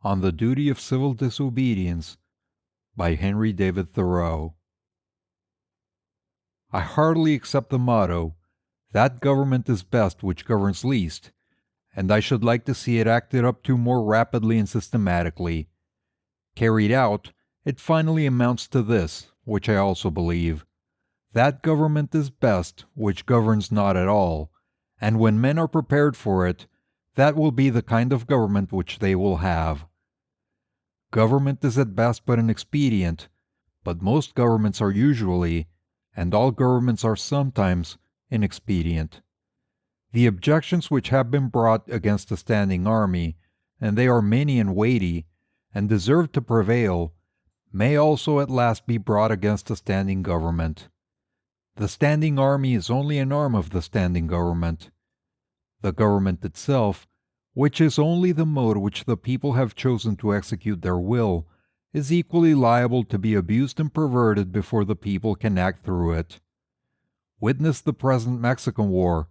On the Duty of Civil Disobedience by Henry David Thoreau. I heartily accept the motto, that government is best which governs least, and I should like to see it acted up to more rapidly and systematically. Carried out, it finally amounts to this, which I also believe. That government is best which governs not at all, and when men are prepared for it, that will be the kind of government which they will have. Government is at best but an expedient, but most governments are usually, and all governments are sometimes, inexpedient. The objections which have been brought against a standing army, and they are many and weighty, and deserve to prevail, may also at last be brought against a standing government. The standing army is only an arm of the standing government. The government itself, which is only the mode which the people have chosen to execute their will, is equally liable to be abused and perverted before the people can act through it. Witness the present Mexican War,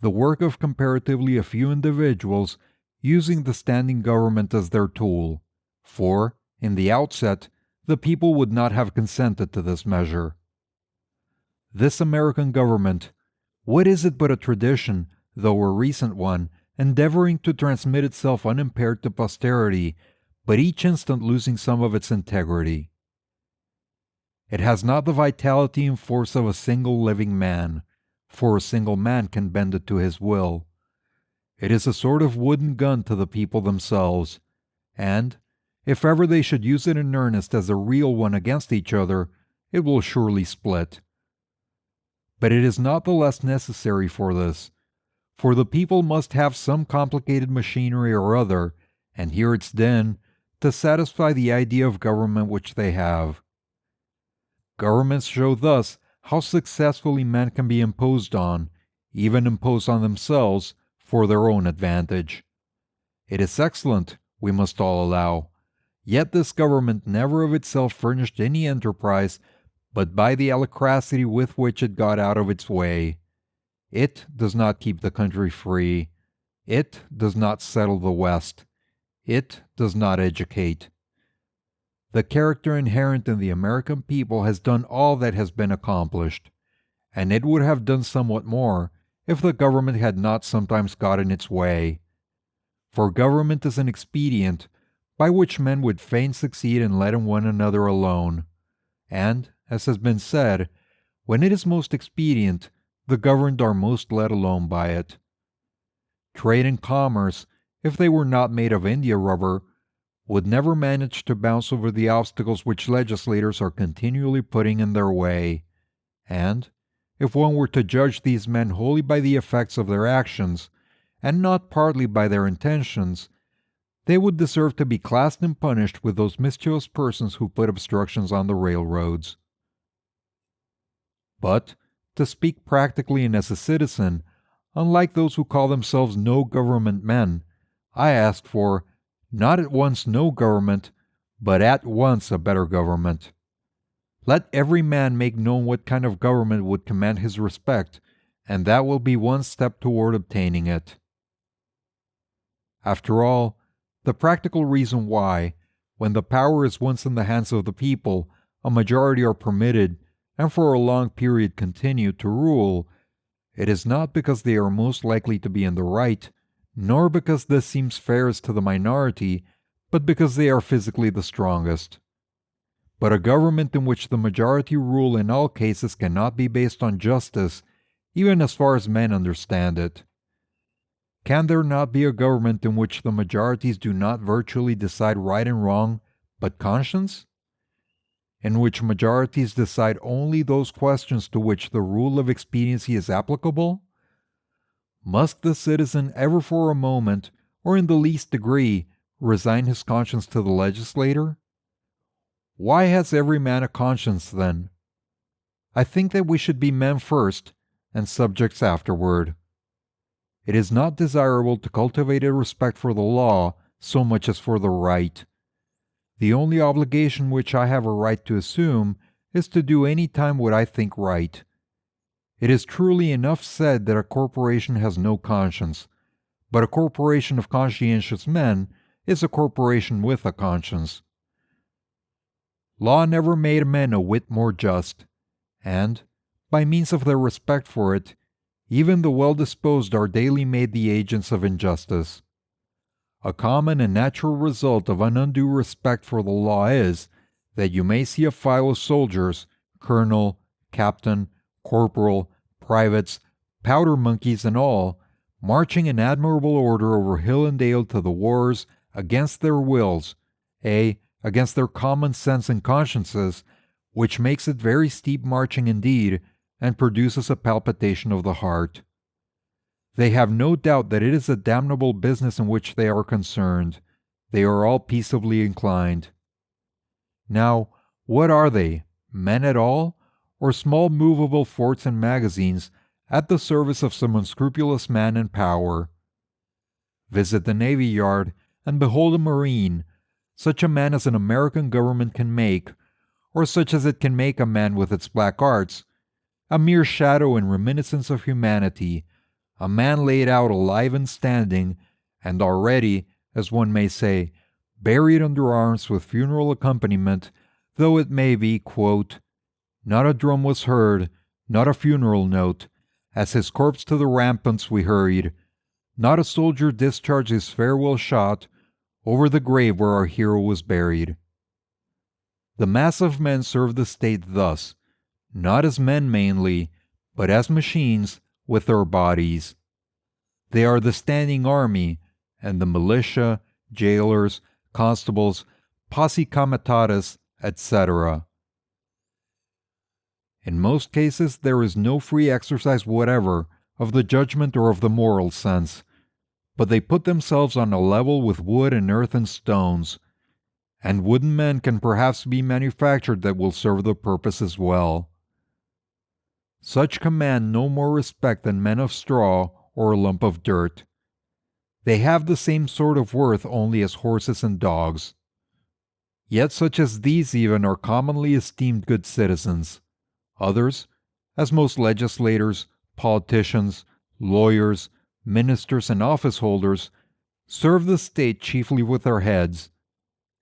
the work of comparatively a few individuals using the standing government as their tool, for, in the outset, the people would not have consented to this measure. This American government, what is it but a tradition, though a recent one, endeavoring to transmit itself unimpaired to posterity, but each instant losing some of its integrity? It has not the vitality and force of a single living man, for a single man can bend it to his will. It is a sort of wooden gun to the people themselves, and, if ever they should use it in earnest as a real one against each other, it will surely split. But it is not the less necessary for this, for the people must have some complicated machinery or other, and hear its din, to satisfy the idea of government which they have. Governments show thus how successfully men can be imposed on, even imposed on themselves, for their own advantage. It is excellent, we must all allow, yet this government never of itself furnished any enterprise, but by the alacrity with which it got out of its way. It does not keep the country free. It does not settle the West. It does not educate. The character inherent in the American people has done all that has been accomplished, and it would have done somewhat more if the government had not sometimes got in its way. For government is an expedient by which men would fain succeed in letting one another alone, and, as has been said, when it is most expedient, the governed are most let alone by it. Trade and commerce, if they were not made of India rubber, would never manage to bounce over the obstacles which legislators are continually putting in their way, and, if one were to judge these men wholly by the effects of their actions, and not partly by their intentions, they would deserve to be classed and punished with those mischievous persons who put obstructions on the railroads. But, to speak practically and as a citizen, unlike those who call themselves no government men, I ask for, not at once no government, but at once a better government. Let every man make known what kind of government would command his respect, and that will be one step toward obtaining it. After all, the practical reason why, when the power is once in the hands of the people, a majority are permitted, and for a long period continue, to rule, it is not because they are most likely to be in the right, nor because this seems fairest to the minority, but because they are physically the strongest. But a government in which the majority rule in all cases cannot be based on justice, even as far as men understand it. Can there not be a government in which the majorities do not virtually decide right and wrong, but conscience? In which majorities decide only those questions to which the rule of expediency is applicable? Must the citizen ever for a moment, or in the least degree, resign his conscience to the legislator? Why has every man a conscience, then? I think that we should be men first, and subjects afterward. It is not desirable to cultivate a respect for the law so much as for the right. The only obligation which I have a right to assume is to do any time what I think right. It is truly enough said that a corporation has no conscience, but a corporation of conscientious men is a corporation with a conscience. Law never made men a whit more just, and, by means of their respect for it, even the well-disposed are daily made the agents of injustice. A common and natural result of an undue respect for the law is that you may see a file of soldiers, colonel, captain, corporal, privates, powder monkeys and all, marching in admirable order over hill and dale to the wars against their wills, against their common sense and consciences, which makes it very steep marching indeed, and produces a palpitation of the heart. They have no doubt that it is a damnable business in which they are concerned. They are all peaceably inclined. Now, what are they, men at all, or small movable forts and magazines at the service of some unscrupulous man in power? Visit the Navy Yard and behold a Marine, such a man as an American government can make, or such as it can make a man with its black arts, a mere shadow and reminiscence of humanity, a man laid out alive and standing, and already, as one may say, buried under arms with funeral accompaniment, though it may be, quote, not a drum was heard, not a funeral note, as his corpse to the ramparts we hurried, not a soldier discharged his farewell shot over the grave where our hero was buried. The mass of men serve the state thus, not as men mainly, but as machines with their bodies. They are the standing army, and the militia, jailers, constables, posse comitatus, etc. In most cases there is no free exercise whatever of the judgment or of the moral sense, but they put themselves on a level with wood and earth and stones, and wooden men can perhaps be manufactured that will serve the purpose as well. Such command no more respect than men of straw or a lump of dirt. They have the same sort of worth only as horses and dogs. Yet such as these even are commonly esteemed good citizens. Others, as most legislators, politicians, lawyers, ministers, and office holders, serve the state chiefly with their heads,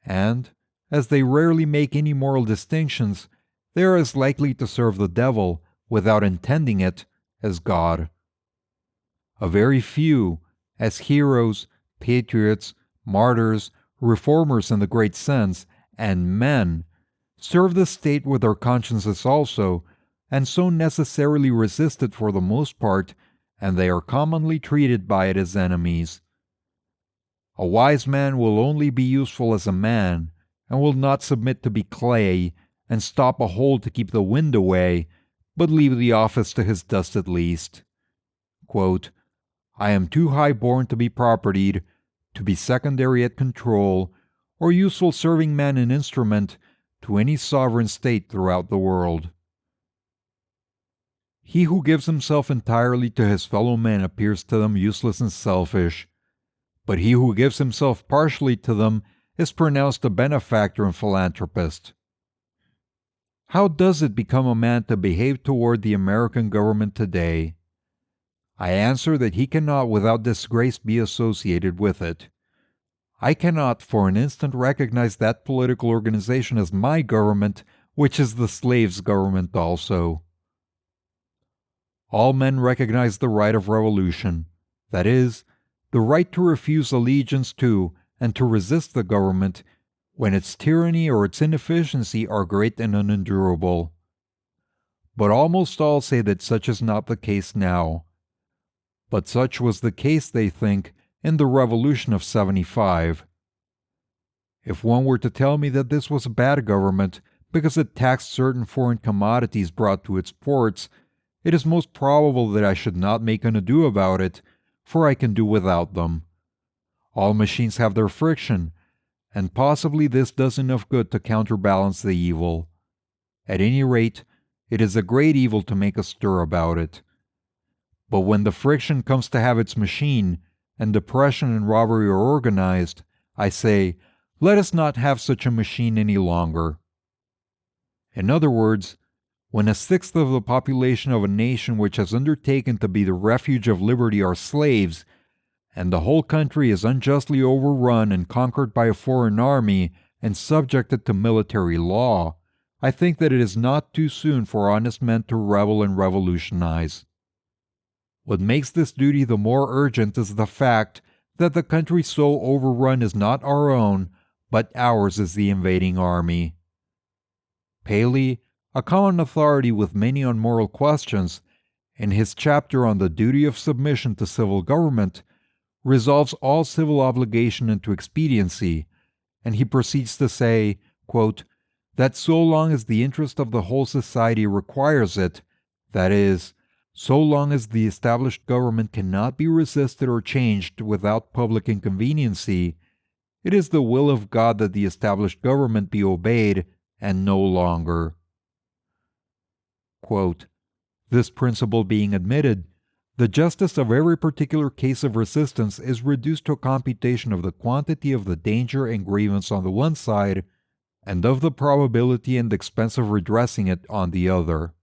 and, as they rarely make any moral distinctions, they are as likely to serve the devil, without intending it, as God. A very few, as heroes, patriots, martyrs, reformers in the great sense, and men, serve the state with their consciences also, and so necessarily resist it for the most part, and they are commonly treated by it as enemies. A wise man will only be useful as a man, and will not submit to be clay, and stop a hole to keep the wind away, but leave the office to his dust at least. Quote, I am too high born to be propertied, to be secondary at control, or useful serving man and instrument to any sovereign state throughout the world. He who gives himself entirely to his fellow men appears to them useless and selfish, but he who gives himself partially to them is pronounced a benefactor and philanthropist. How does it become a man to behave toward the American government today? I answer that he cannot without disgrace be associated with it. I cannot for an instant recognize that political organization as my government, which is the slave's government also. All men recognize the right of revolution, that is, the right to refuse allegiance to and to resist the government when its tyranny or its inefficiency are great and unendurable. But almost all say that such is not the case now. But such was the case, they think, in the Revolution of '75. If one were to tell me that this was a bad government because it taxed certain foreign commodities brought to its ports, it is most probable that I should not make an ado about it, for I can do without them. All machines have their friction, and possibly this does enough good to counterbalance the evil. At any rate, it is a great evil to make a stir about it. But when the friction comes to have its machine, and depression and robbery are organized, I say, let us not have such a machine any longer. In other words, when a sixth of the population of a nation which has undertaken to be the refuge of liberty are slaves, and the whole country is unjustly overrun and conquered by a foreign army and subjected to military law, I think that it is not too soon for honest men to rebel and revolutionize. What makes this duty the more urgent is the fact that the country so overrun is not our own, but ours is the invading army. Paley, a common authority with many on moral questions, in his chapter on the duty of submission to civil government, resolves all civil obligation into expediency, and he proceeds to say, quote, that so long as the interest of the whole society requires it, that is, so long as the established government cannot be resisted or changed without public inconveniency, it is the will of God that the established government be obeyed, and no longer. Quote, this principle being admitted, the justice of every particular case of resistance is reduced to a computation of the quantity of the danger and grievance on the one side, and of the probability and expense of redressing it on the other.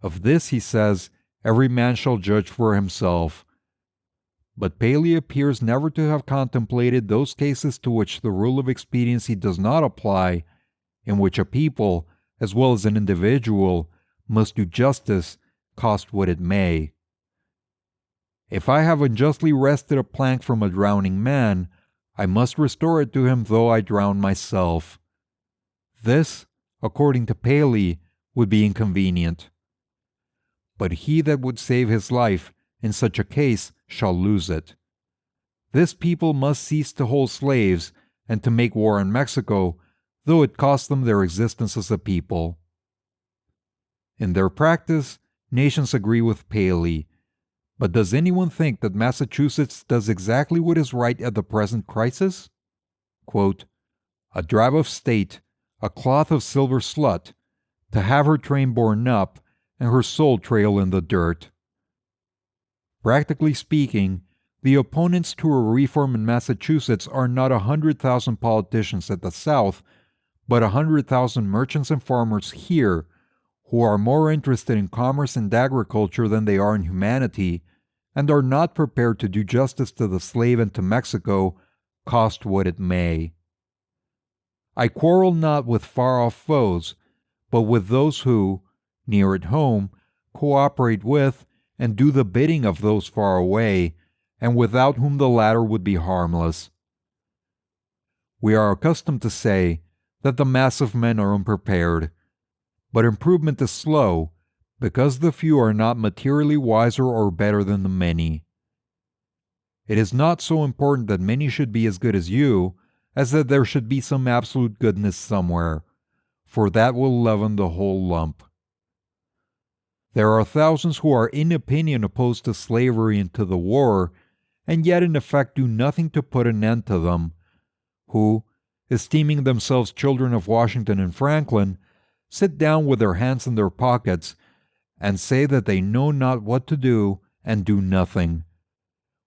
Of this, he says, every man shall judge for himself. But Paley appears never to have contemplated those cases to which the rule of expediency does not apply, in which a people, as well as an individual, must do justice, cost what it may. If I have unjustly wrested a plank from a drowning man, I must restore it to him though I drown myself. This, according to Paley, would be inconvenient. But he that would save his life in such a case shall lose it. This people must cease to hold slaves and to make war on Mexico, though it cost them their existence as a people. In their practice, nations agree with Paley, but does anyone think that Massachusetts does exactly what is right at the present crisis? Quote, a drab of state, a cloth of silver slut, to have her train borne up, and her soul trail in the dirt. Practically speaking, the opponents to a reform in Massachusetts are not 100,000 politicians at the South, but 100,000 merchants and farmers here, who are more interested in commerce and agriculture than they are in humanity, and are not prepared to do justice to the slave and to Mexico, cost what it may. I quarrel not with far-off foes, but with those who, near at home, cooperate with and do the bidding of those far away, and without whom the latter would be harmless. We are accustomed to say that the mass of men are unprepared, but improvement is slow, because the few are not materially wiser or better than the many. It is not so important that many should be as good as you, as that there should be some absolute goodness somewhere, for that will leaven the whole lump. There are thousands who are in opinion opposed to slavery and to the war, and yet in effect do nothing to put an end to them, who, esteeming themselves children of Washington and Franklin, sit down with their hands in their pockets and say that they know not what to do and do nothing,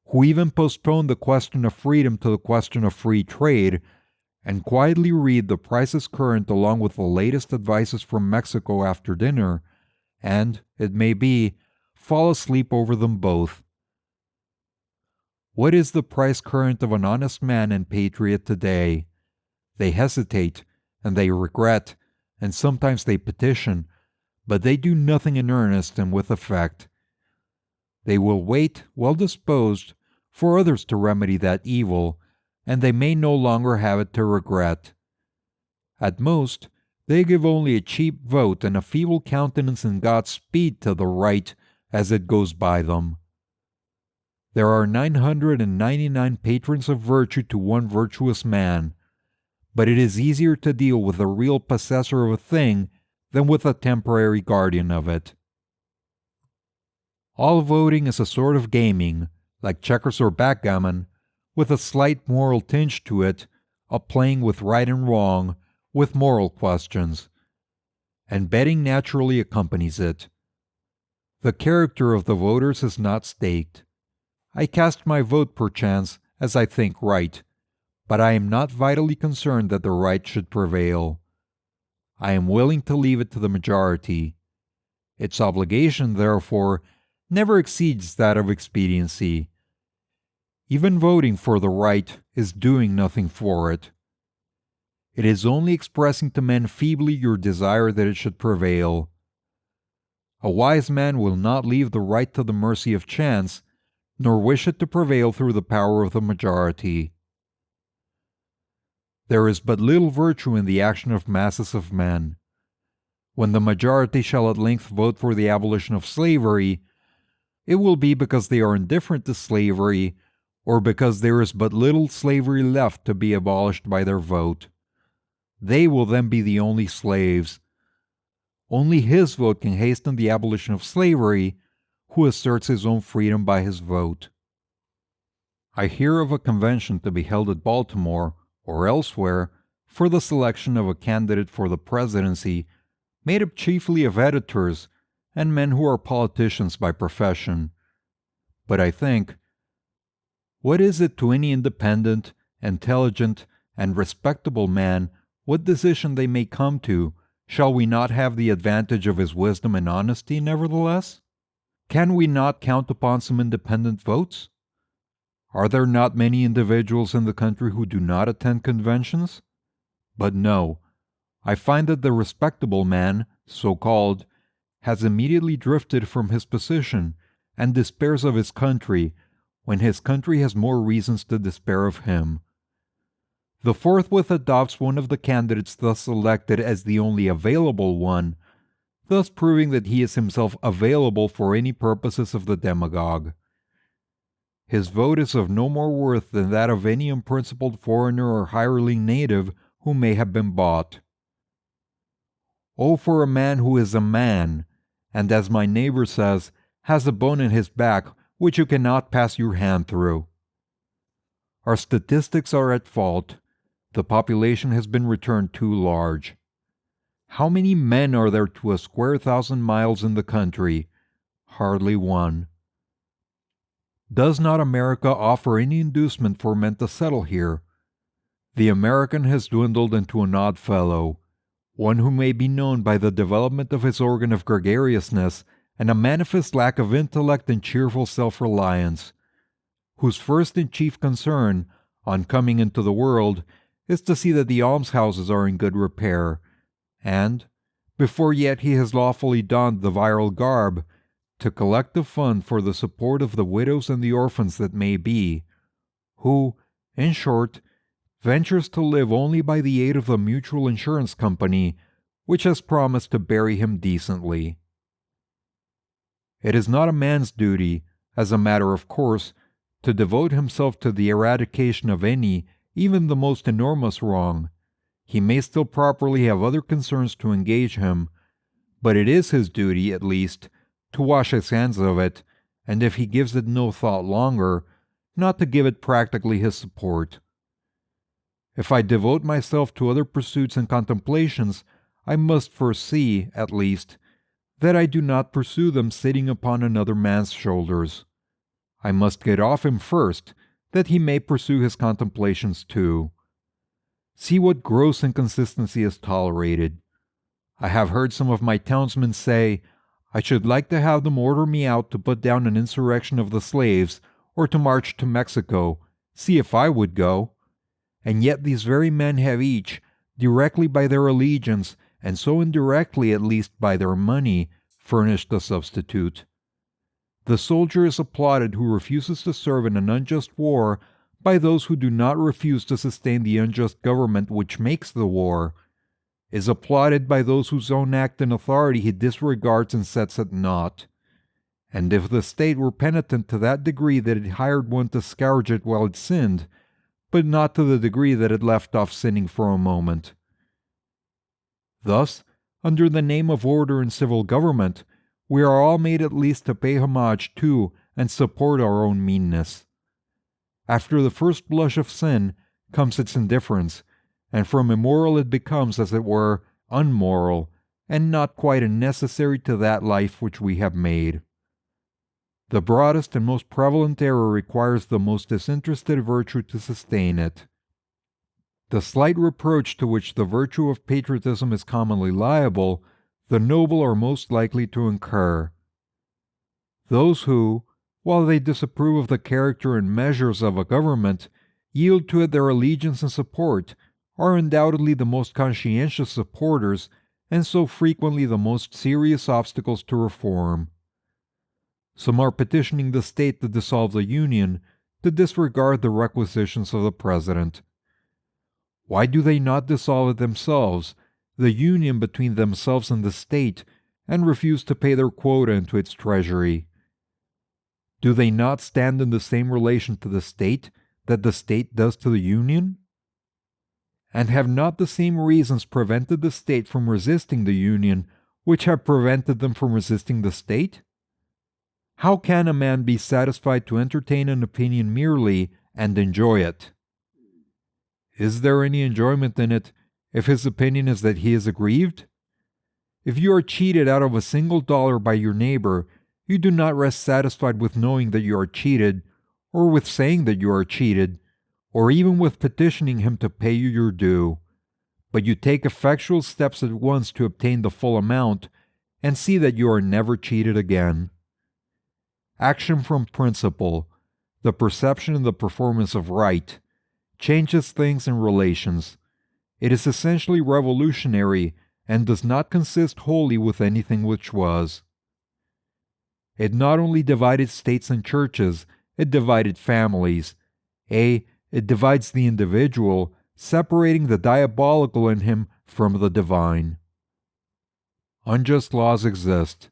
who even postpone the question of freedom to the question of free trade, and quietly read the prices current along with the latest advices from Mexico after dinner, and, it may be, fall asleep over them both. What is the price current of an honest man and patriot today? They hesitate, and they regret, and sometimes they petition, but they do nothing in earnest and with effect. They will wait, well disposed, for others to remedy that evil, and they may no longer have it to regret. At most, they give only a cheap vote and a feeble countenance in God's speed to the right as it goes by them. There are 999 patrons of virtue to one virtuous man, but it is easier to deal with the real possessor of a thing than with a temporary guardian of it. All voting is a sort of gaming, like checkers or backgammon, with a slight moral tinge to it, a playing with right and wrong, with moral questions, and betting naturally accompanies it. The character of the voters is not staked. I cast my vote perchance as I think right, but I am not vitally concerned that the right should prevail. I am willing to leave it to the majority. Its obligation, therefore, never exceeds that of expediency. Even voting for the right is doing nothing for it. It is only expressing to men feebly your desire that it should prevail. A wise man will not leave the right to the mercy of chance, nor wish it to prevail through the power of the majority. There is but little virtue in the action of masses of men. When the majority shall at length vote for the abolition of slavery, it will be because they are indifferent to slavery, or because there is but little slavery left to be abolished by their vote. They will then be the only slaves. Only his vote can hasten the abolition of slavery, who asserts his own freedom by his vote. I hear of a convention to be held at Baltimore, or elsewhere, for the selection of a candidate for the presidency, made up chiefly of editors and men who are politicians by profession. But I think, what is it to any independent, intelligent, and respectable man what decision they may come to? Shall we not have the advantage of his wisdom and honesty, nevertheless? Can we not count upon some independent votes? Are there not many individuals in the country who do not attend conventions? But no, I find that the respectable man, so-called, has immediately drifted from his position and despairs of his country, when his country has more reasons to despair of him. The forthwith adopts one of the candidates thus selected as the only available one, thus proving that he is himself available for any purposes of the demagogue. His vote is of no more worth than that of any unprincipled foreigner or hireling native who may have been bought. Oh, for a man who is a man, and as my neighbor says, has a bone in his back which you cannot pass your hand through. Our statistics are at fault. The population has been returned too large. How many men are there to a square 1,000 miles in the country? Hardly one. Does not America offer any inducement for men to settle here? The American has dwindled into an odd fellow, one who may be known by the development of his organ of gregariousness and a manifest lack of intellect and cheerful self-reliance, whose first and chief concern, on coming into the world, is to see that the almshouses are in good repair, and, before yet he has lawfully donned the virile garb, to collect a fund for the support of the widows and the orphans that may be, who, in short, ventures to live only by the aid of the mutual insurance company, which has promised to bury him decently. It is not a man's duty, as a matter of course, to devote himself to the eradication of any, even the most enormous wrong. He may still properly have other concerns to engage him, but it is his duty, at least, to wash his hands of it, and if he gives it no thought longer, not to give it practically his support. If I devote myself to other pursuits and contemplations, I must foresee, at least, that I do not pursue them sitting upon another man's shoulders. I must get off him first, that he may pursue his contemplations too. See what gross inconsistency is tolerated. I have heard some of my townsmen say, I should like to have them order me out to put down an insurrection of the slaves, or to march to Mexico, see if I would go. And yet these very men have each, directly by their allegiance, and so indirectly at least by their money, furnished a substitute. The soldier is applauded who refuses to serve in an unjust war by those who do not refuse to sustain the unjust government which makes the war, is applauded by those whose own act and authority he disregards and sets at naught. And if the state were penitent to that degree that it hired one to scourge it while it sinned, but not to the degree that it left off sinning for a moment. Thus, under the name of order and civil government, we are all made at least to pay homage to and support our own meanness. After the first blush of sin comes its indifference, and from immoral it becomes, as it were, unmoral, and not quite unnecessary to that life which we have made. The broadest and most prevalent error requires the most disinterested virtue to sustain it. The slight reproach to which the virtue of patriotism is commonly liable, the noble are most likely to incur. Those who, while they disapprove of the character and measures of a government, yield to it their allegiance and support, are undoubtedly the most conscientious supporters and so frequently the most serious obstacles to reform. Some are petitioning the state to dissolve the Union, to disregard the requisitions of the President. Why do they not dissolve it themselves, the union between themselves and the state, and refuse to pay their quota into its treasury? Do they not stand in the same relation to the state that the state does to the union? And have not the same reasons prevented the state from resisting the union which have prevented them from resisting the state? How can a man be satisfied to entertain an opinion merely and enjoy it? Is there any enjoyment in it if his opinion is that he is aggrieved? If you are cheated out of a single dollar by your neighbor, you do not rest satisfied with knowing that you are cheated, or with saying that you are cheated, or even with petitioning him to pay you your due, but you take effectual steps at once to obtain the full amount, and see that you are never cheated again. Action from principle, the perception and the performance of right, changes things and relations. It is essentially revolutionary and does not consist wholly with anything which was. It not only divided states and churches, it divided families. It divides the individual, separating the diabolical in him from the divine. Unjust laws exist.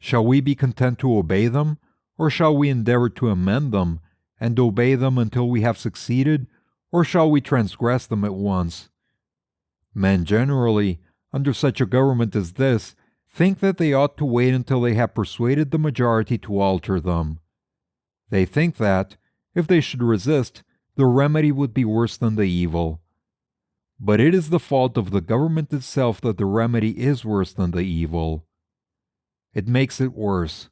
Shall we be content to obey them, or shall we endeavor to amend them, and obey them until we have succeeded, or shall we transgress them at once? Men generally, under such a government as this, think that they ought to wait until they have persuaded the majority to alter them. They think that, if they should resist, the remedy would be worse than the evil. But it is the fault of the government itself that the remedy is worse than the evil. It makes it worse.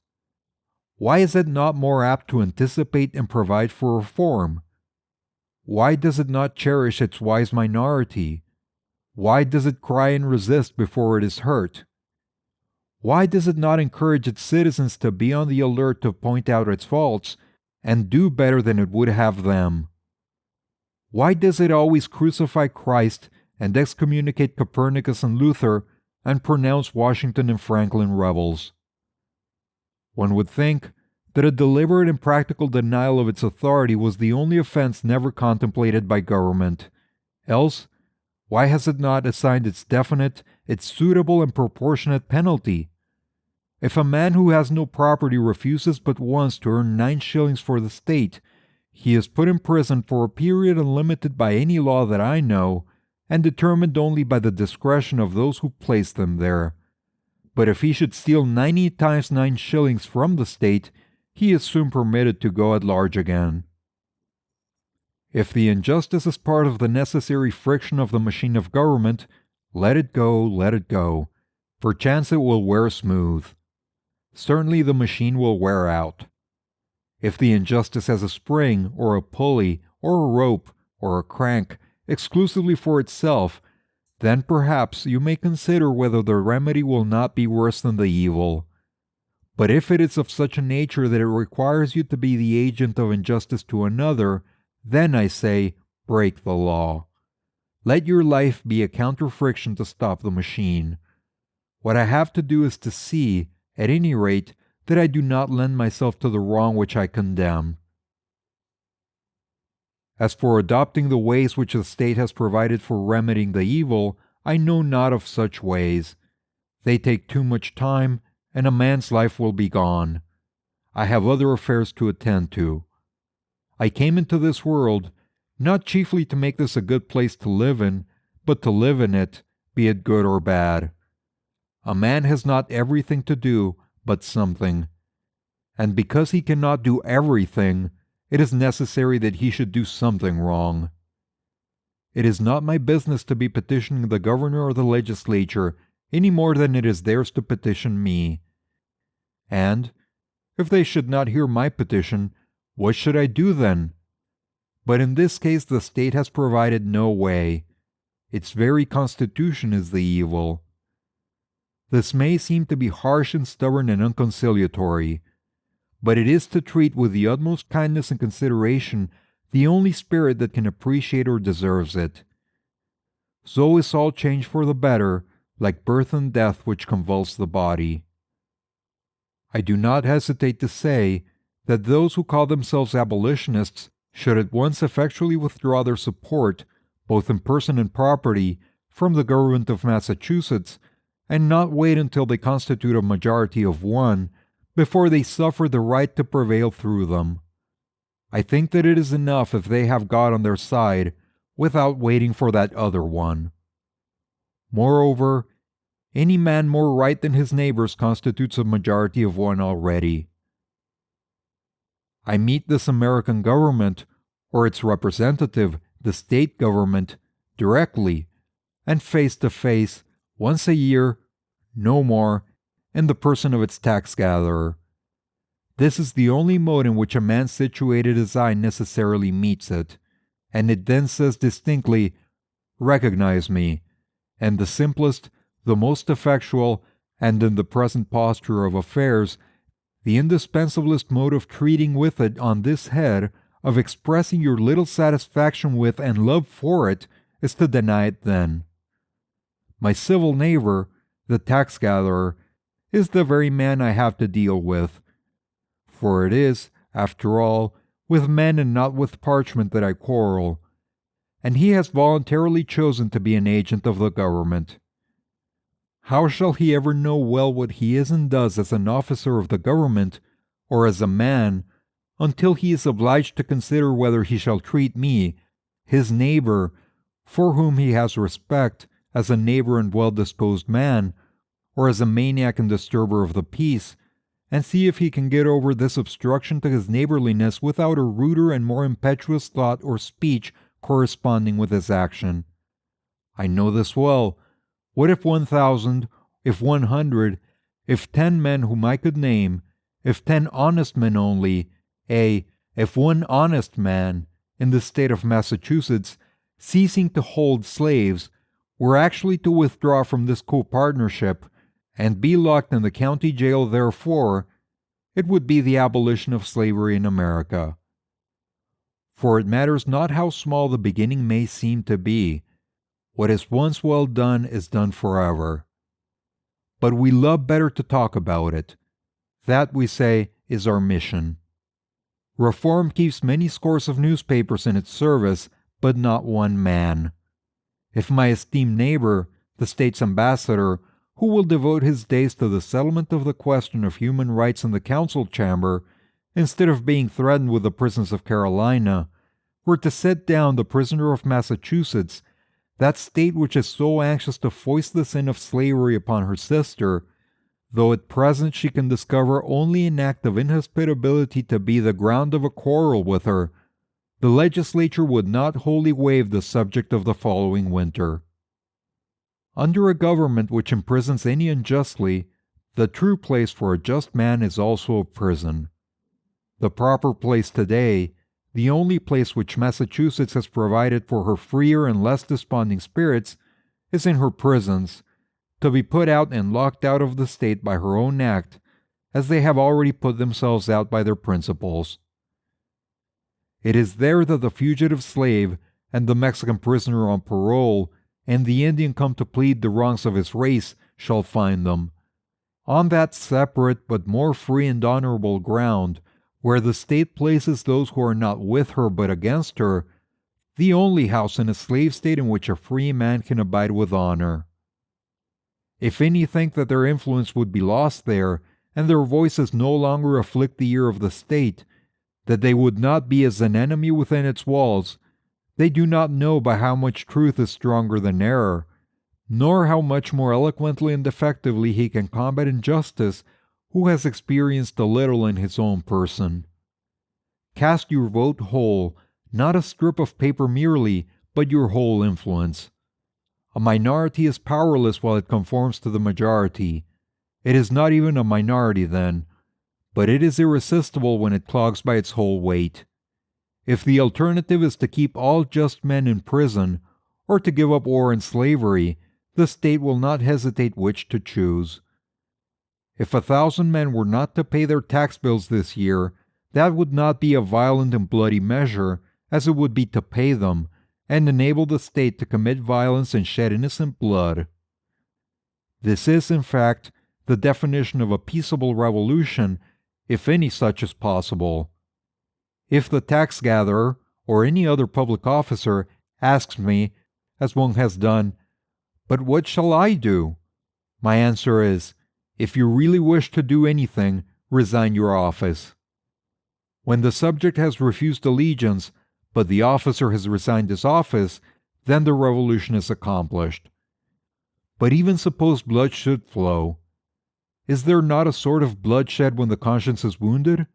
Why is it not more apt to anticipate and provide for reform? Why does it not cherish its wise minority? Why does it cry and resist before it is hurt? Why does it not encourage its citizens to be on the alert to point out its faults and do better than it would have them? Why does it always crucify Christ and excommunicate Copernicus and Luther and pronounce Washington and Franklin rebels? One would think that a deliberate and practical denial of its authority was the only offense never contemplated by government. Else, why has it not assigned its definite, its suitable and proportionate penalty? If a man who has no property refuses but once to earn 9 shillings for the state, he is put in prison for a period unlimited by any law that I know, and determined only by the discretion of those who place them there. But if he should steal 90 times 9 shillings from the state, he is soon permitted to go at large again. If the injustice is part of the necessary friction of the machine of government, let it go, let it go. Perchance it will wear smooth. Certainly the machine will wear out. If the injustice has a spring, or a pulley, or a rope, or a crank, exclusively for itself, then perhaps you may consider whether the remedy will not be worse than the evil. But if it is of such a nature that it requires you to be the agent of injustice to another, then I say, break the law. Let your life be a counter-friction to stop the machine. What I have to do is to see, at any rate, that I do not lend myself to the wrong which I condemn. As for adopting the ways which the state has provided for remedying the evil, I know not of such ways. They take too much time, and a man's life will be gone. I have other affairs to attend to. I came into this world, not chiefly to make this a good place to live in, but to live in it, be it good or bad. A man has not everything to do, but something. And because he cannot do everything, it is necessary that he should do something wrong. It is not my business to be petitioning the governor or the legislature any more than it is theirs to petition me. And, if they should not hear my petition, what should I do then? But in this case the state has provided no way. Its very constitution is the evil. This may seem to be harsh and stubborn and unconciliatory, but it is to treat with the utmost kindness and consideration the only spirit that can appreciate or deserves it. So is all change for the better, like birth and death which convulse the body. I do not hesitate to say that those who call themselves abolitionists should at once effectually withdraw their support, both in person and property, from the government of Massachusetts, and not wait until they constitute a majority of one before they suffer the right to prevail through them. I think that it is enough if they have God on their side without waiting for that other one. Moreover, any man more right than his neighbors constitutes a majority of one already. I meet this American government, or its representative, the state government, directly and face to face once a year, no more, in the person of its tax gatherer. This is the only mode in which a man situated as I necessarily meets it, and it then says distinctly, "Recognize me," and the simplest, the most effectual, and in the present posture of affairs, the indispensablest mode of treating with it on this head, of expressing your little satisfaction with and love for it, is to deny it then. My civil neighbor, the tax gatherer, is the very man I have to deal with, for it is, after all, with men and not with parchment that I quarrel, and he has voluntarily chosen to be an agent of the government. How shall he ever know well what he is and does as an officer of the government, or as a man, until he is obliged to consider whether he shall treat me, his neighbor, for whom he has respect, as a neighbor and well-disposed man, or as a maniac and disturber of the peace, and see if he can get over this obstruction to his neighborliness without a ruder and more impetuous thought or speech corresponding with his action. I know this well. What if 1,000, if 100, if 10 men whom I could name, if 10 honest men only, if one honest man, in the state of Massachusetts, ceasing to hold slaves, were actually to withdraw from this co-partnership, and be locked in the county jail therefore, it would be the abolition of slavery in America. For it matters not how small the beginning may seem to be. What is once well done is done forever. But we love better to talk about it. That, we say, is our mission. Reform keeps many scores of newspapers in its service, but not one man. If my esteemed neighbor, the state's ambassador, who will devote his days to the settlement of the question of human rights in the council chamber, instead of being threatened with the prisons of Carolina, were to set down the prisoner of Massachusetts, that state which is so anxious to foist the sin of slavery upon her sister, though at present she can discover only an act of inhospitability to be the ground of a quarrel with her, the legislature would not wholly waive the subject of the following winter. Under a government which imprisons any unjustly, the true place for a just man is also a prison. The proper place today, the only place which Massachusetts has provided for her freer and less desponding spirits, is in her prisons, to be put out and locked out of the state by her own act, as they have already put themselves out by their principles. It is there that the fugitive slave, and the Mexican prisoner on parole, and the Indian come to plead the wrongs of his race, shall find them. On that separate but more free and honorable ground, where the state places those who are not with her but against her, the only house in a slave state in which a free man can abide with honor. If any think that their influence would be lost there, and their voices no longer afflict the ear of the state, that they would not be as an enemy within its walls, they do not know by how much truth is stronger than error, nor how much more eloquently and effectively he can combat injustice who has experienced a little in his own person. Cast your vote whole, not a strip of paper merely, but your whole influence. A minority is powerless while it conforms to the majority. It is not even a minority then, but it is irresistible when it clogs by its whole weight. If the alternative is to keep all just men in prison, or to give up war and slavery, the state will not hesitate which to choose. If 1,000 men were not to pay their tax bills this year, that would not be a violent and bloody measure, as it would be to pay them, and enable the state to commit violence and shed innocent blood. This is, in fact, the definition of a peaceable revolution, if any such is possible. If the tax gatherer, or any other public officer, asks me, as one has done, "But what shall I do?" my answer is, if you really wish to do anything, resign your office. When the subject has refused allegiance, but the officer has resigned his office, then the revolution is accomplished. But even suppose blood should flow. Is there not a sort of bloodshed when the conscience is wounded?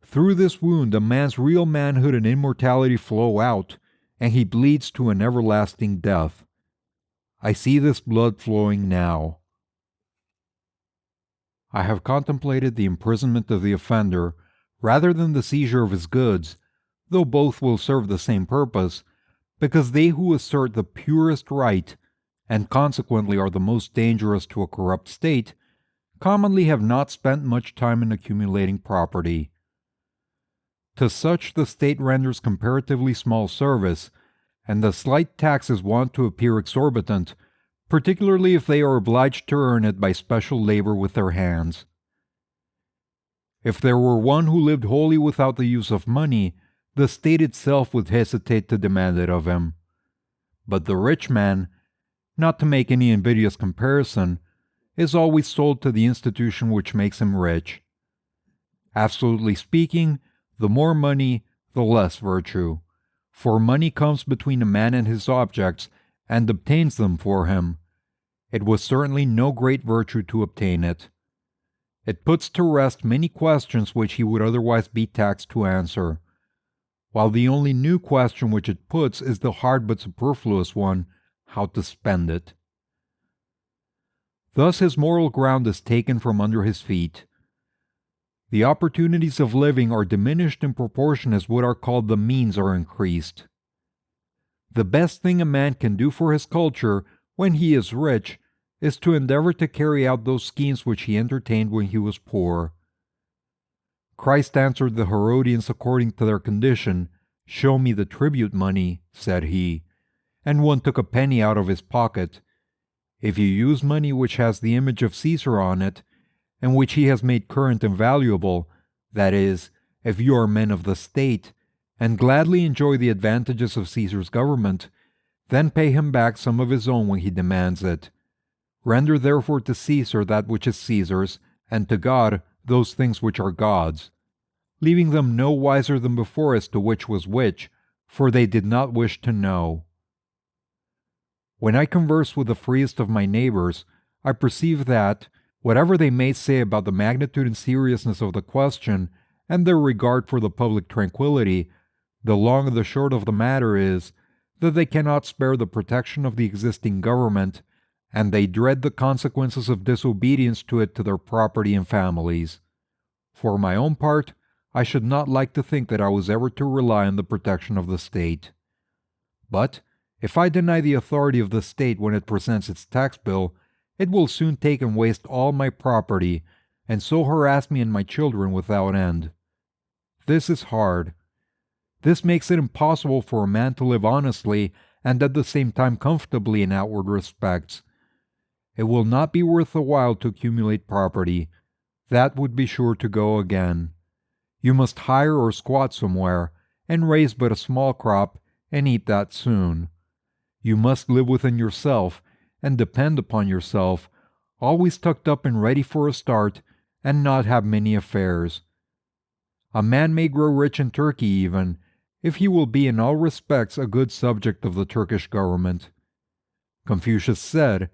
Through this wound a man's real manhood and immortality flow out, and he bleeds to an everlasting death. I see this blood flowing now. I have contemplated the imprisonment of the offender rather than the seizure of his goods, though both will serve the same purpose, because they who assert the purest right, and consequently are the most dangerous to a corrupt state, commonly have not spent much time in accumulating property. To such the state renders comparatively small service, and the slight tax is wont to appear exorbitant, particularly if they are obliged to earn it by special labor with their hands. If there were one who lived wholly without the use of money, the state itself would hesitate to demand it of him. But the rich man, not to make any invidious comparison, is always sold to the institution which makes him rich. Absolutely speaking, the more money, the less virtue, for money comes between a man and his objects, and obtains them for him. It was certainly no great virtue to obtain it. It puts to rest many questions which he would otherwise be taxed to answer, while the only new question which it puts is the hard but superfluous one, how to spend it. Thus his moral ground is taken from under his feet. The opportunities of living are diminished in proportion as what are called the means are increased. The best thing a man can do for his culture, when he is rich, is to endeavor to carry out those schemes which he entertained when he was poor. Christ answered the Herodians according to their condition, "Show me the tribute money," said he, and one took a penny out of his pocket. If you use money which has the image of Caesar on it, and which he has made current and valuable, that is, if you are men of the state, and gladly enjoy the advantages of Caesar's government, then pay him back some of his own when he demands it. Render therefore to Caesar that which is Caesar's, and to God those things which are God's, leaving them no wiser than before as to which was which, for they did not wish to know. When I converse with the freest of my neighbors, I perceive that, whatever they may say about the magnitude and seriousness of the question, and their regard for the public tranquillity, the long and the short of the matter is, that they cannot spare the protection of the existing government, and they dread the consequences of disobedience to it to their property and families. For my own part, I should not like to think that I was ever to rely on the protection of the state. But, if I deny the authority of the state when it presents its tax bill, it will soon take and waste all my property, and so harass me and my children without end. This is hard. This makes it impossible for a man to live honestly and at the same time comfortably in outward respects. It will not be worth the while to accumulate property. That would be sure to go again. You must hire or squat somewhere, and raise but a small crop, and eat that soon. You must live within yourself, and depend upon yourself, always tucked up and ready for a start, and not have many affairs. A man may grow rich in Turkey even, if he will be in all respects a good subject of the Turkish government. Confucius said,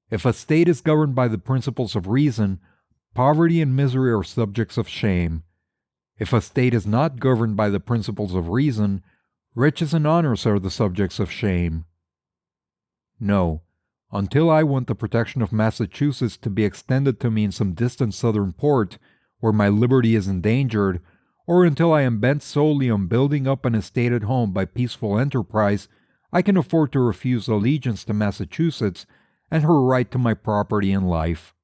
"If a state is governed by the principles of reason, poverty and misery are subjects of shame. If a state is not governed by the principles of reason, riches and honors are the subjects of shame." No, until I want the protection of Massachusetts to be extended to me in some distant southern port, where my liberty is endangered, or until I am bent solely on building up an estate at home by peaceful enterprise, I can afford to refuse allegiance to Massachusetts and her right to my property and life.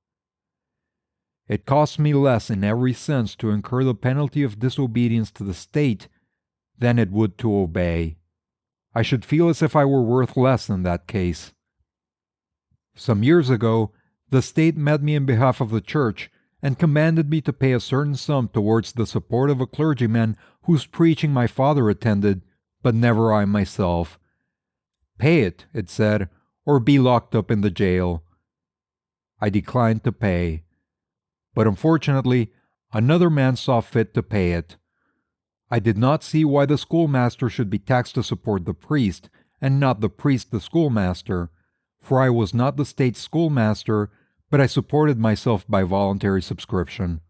It costs me less in every sense to incur the penalty of disobedience to the state than it would to obey. I should feel as if I were worth less in that case. Some years ago, the state met me in behalf of the church and commanded me to pay a certain sum towards the support of a clergyman whose preaching my father attended, but never I myself. Pay it, it said, or be locked up in the jail. I declined to pay. But unfortunately, another man saw fit to pay it. I did not see why the schoolmaster should be taxed to support the priest, and not the priest the schoolmaster, for I was not the state's schoolmaster, but I supported myself by voluntary subscription.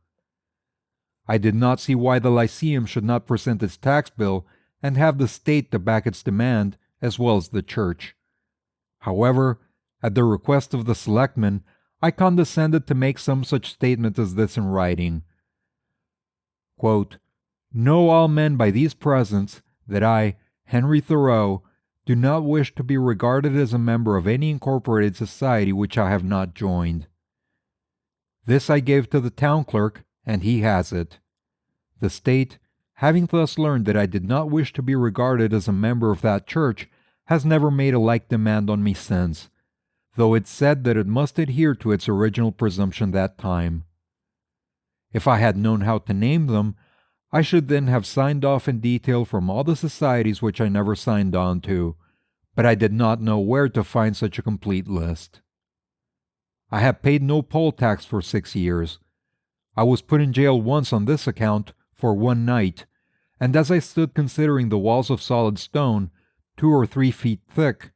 I did not see why the Lyceum should not present its tax bill and have the state to back its demand, as well as the church. However, at the request of the selectmen, I condescended to make some such statement as this in writing. Quote, "Know all men by these presents that I, Henry Thoreau, do not wish to be regarded as a member of any incorporated society which I have not joined." This I gave to the town clerk, and he has it. The state, having thus learned that I did not wish to be regarded as a member of that church, has never made a like demand on me since, though it said that it must adhere to its original presumption that time. If I had known how to name them, I should then have signed off in detail from all the societies which I never signed on to, but I did not know where to find such a complete list. I have paid no poll tax for 6 years. I was put in jail once on this account for one night, and as I stood considering the walls of solid stone, 2 or 3 feet thick,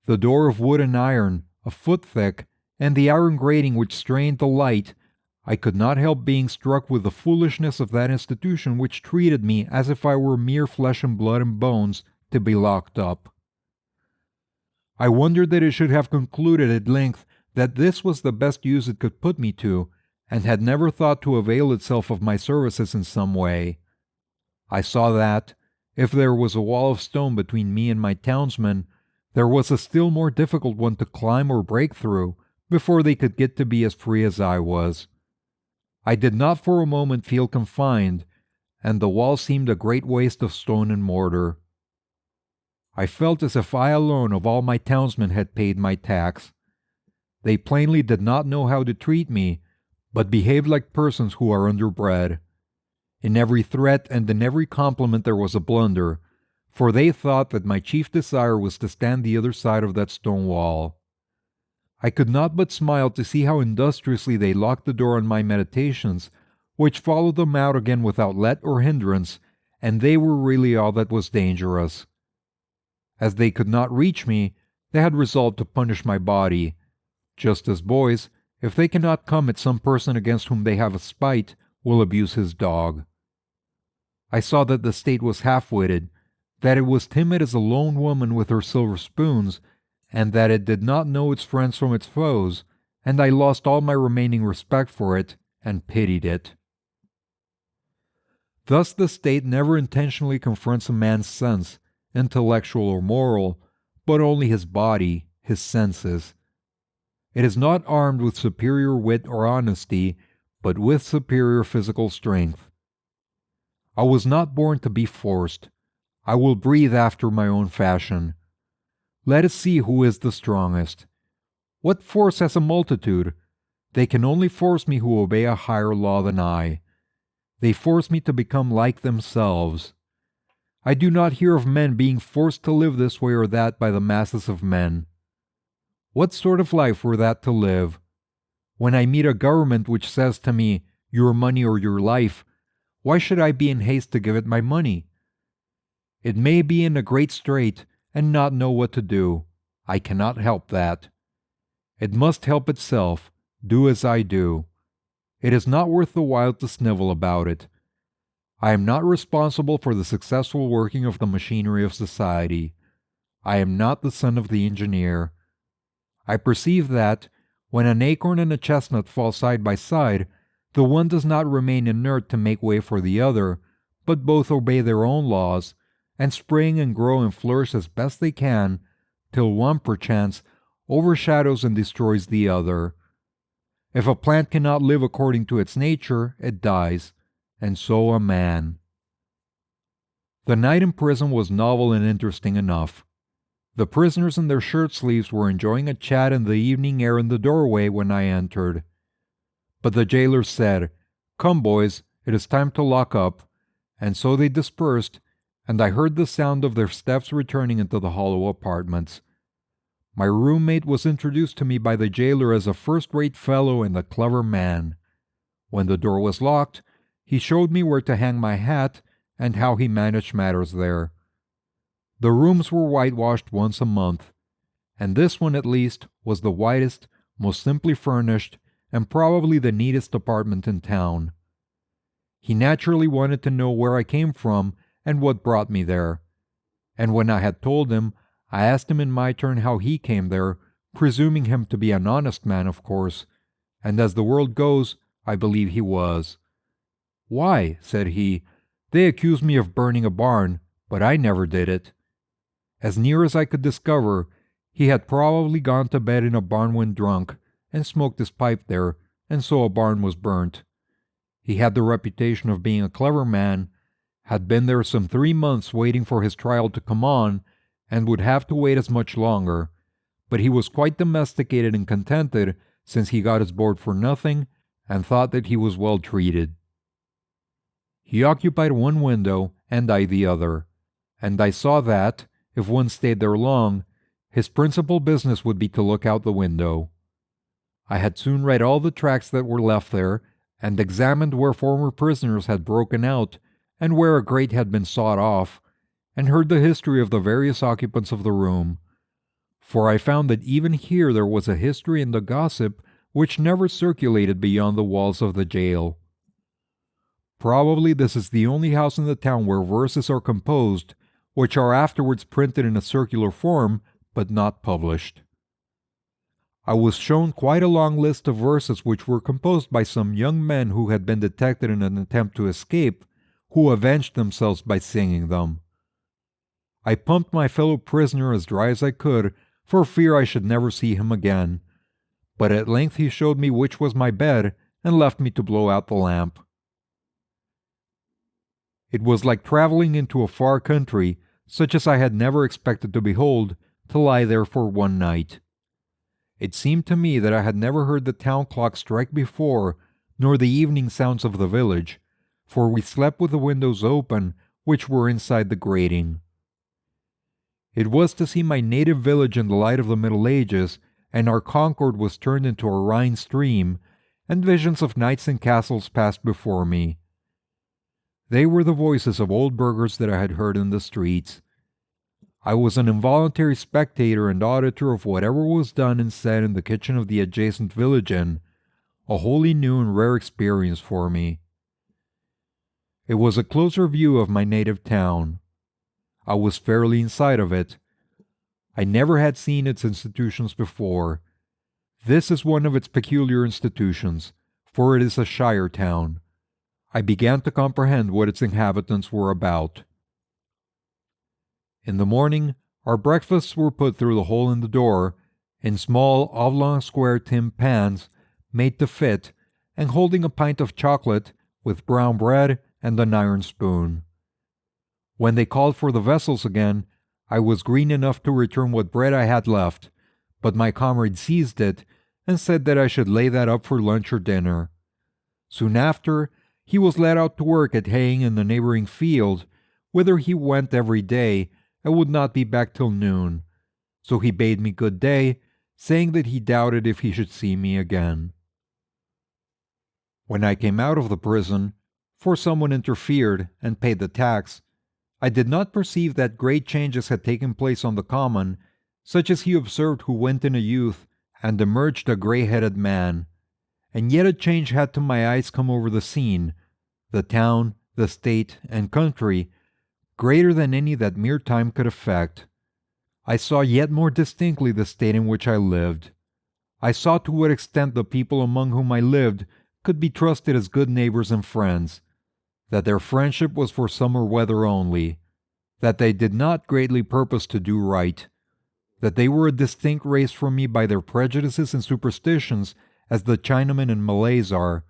the door of wood and iron, a foot thick, and the iron grating which strained the light, I could not help being struck with the foolishness of that institution which treated me as if I were mere flesh and blood and bones to be locked up. I wondered that it should have concluded at length that this was the best use it could put me to, and had never thought to avail itself of my services in some way. I saw that, if there was a wall of stone between me and my townsmen, there was a still more difficult one to climb or break through before they could get to be as free as I was. I did not for a moment feel confined, and the wall seemed a great waste of stone and mortar. I felt as if I alone of all my townsmen had paid my tax. They plainly did not know how to treat me, but behaved like persons who are underbred. In every threat and in every compliment there was a blunder, for they thought that my chief desire was to stand the other side of that stone wall. I could not but smile to see how industriously they locked the door on my meditations, which followed them out again without let or hindrance, and they were really all that was dangerous. As they could not reach me, they had resolved to punish my body, just as boys, if they cannot come at some person against whom they have a spite, will abuse his dog. I saw that the state was half-witted, that it was timid as a lone woman with her silver spoons, and that it did not know its friends from its foes, and I lost all my remaining respect for it, and pitied it. Thus the state never intentionally confronts a man's sense, intellectual or moral, but only his body, his senses. It is not armed with superior wit or honesty, but with superior physical strength. I was not born to be forced. I will breathe after my own fashion. Let us see who is the strongest. What force has a multitude? They can only force me who obey a higher law than I. They force me to become like themselves. I do not hear of men being forced to live this way or that by the masses of men. What sort of life were that to live? When I meet a government which says to me, "Your money or your life," why should I be in haste to give it my money? It may be in a great strait and not know what to do. I cannot help that. It must help itself, do as I do. It is not worth the while to snivel about it. I am not responsible for the successful working of the machinery of society. I am not the son of the engineer. I perceive that, when an acorn and a chestnut fall side by side, the one does not remain inert to make way for the other, but both obey their own laws, and spring and grow and flourish as best they can, till one, perchance, overshadows and destroys the other. If a plant cannot live according to its nature, it dies, and so a man. The night in prison was novel and interesting enough. The prisoners in their shirt sleeves were enjoying a chat in the evening air in the doorway when I entered. But the jailer said, "Come, boys, it is time to lock up," and so they dispersed, and I heard the sound of their steps returning into the hollow apartments. My roommate was introduced to me by the jailer as a first-rate fellow and a clever man. When the door was locked, he showed me where to hang my hat and how he managed matters there. The rooms were whitewashed once a month, and this one at least was the whitest, most simply furnished, and probably the neatest apartment in town. He naturally wanted to know where I came from and what brought me there, and when I had told him, I asked him in my turn how he came there, presuming him to be an honest man, of course, and as the world goes, I believe he was. "Why," said he, "they accuse me of burning a barn, but I never did it." As near as I could discover, he had probably gone to bed in a barn when drunk, and smoked his pipe there, and so a barn was burnt. He had the reputation of being a clever man, had been there some 3 months waiting for his trial to come on, and would have to wait as much longer, but he was quite domesticated and contented since he got his board for nothing, and thought that he was well treated. He occupied one window, and I the other, and I saw that, if one stayed there long, his principal business would be to look out the window. I had soon read all the tracts that were left there, and examined where former prisoners had broken out, and where a grate had been sawed off, and heard the history of the various occupants of the room. For I found that even here there was a history and a gossip which never circulated beyond the walls of the jail. Probably this is the only house in the town where verses are composed, which are afterwards printed in a circular form, but not published. I was shown quite a long list of verses which were composed by some young men who had been detected in an attempt to escape, who avenged themselves by singing them. I pumped my fellow prisoner as dry as I could, for fear I should never see him again, but at length he showed me which was my bed, and left me to blow out the lamp. It was like traveling into a far country, such as I had never expected to behold, to lie there for one night. It seemed to me that I had never heard the town clock strike before, nor the evening sounds of the village, for we slept with the windows open, which were inside the grating. It was to see my native village in the light of the Middle Ages, and our Concord was turned into a Rhine stream, and visions of knights and castles passed before me. They were the voices of old burghers that I had heard in the streets. I was an involuntary spectator and auditor of whatever was done and said in the kitchen of the adjacent village inn, a wholly new and rare experience for me. It was a closer view of my native town. I was fairly inside of it. I never had seen its institutions before. This is one of its peculiar institutions, for it is a shire town. I began to comprehend what its inhabitants were about. In the morning, our breakfasts were put through the hole in the door, in small oblong square tin pans, made to fit, and holding a pint of chocolate, with brown bread and an iron spoon. When they called for the vessels again, I was green enough to return what bread I had left, but my comrade seized it, and said that I should lay that up for lunch or dinner. Soon after, he was led out to work at haying in the neighboring field, whither he went every day, and would not be back till noon. So he bade me good day, saying that he doubted if he should see me again. When I came out of the prison, for someone interfered and paid the tax, I did not perceive that great changes had taken place on the common, such as he observed who went in a youth and emerged a grey-headed man. And yet a change had to my eyes come over the scene, the town, the state, and country, greater than any that mere time could effect. I saw yet more distinctly the state in which I lived. I saw to what extent the people among whom I lived could be trusted as good neighbors and friends, that their friendship was for summer weather only, that they did not greatly purpose to do right, that they were a distinct race from me by their prejudices and superstitions, as the Chinamen and Malays are,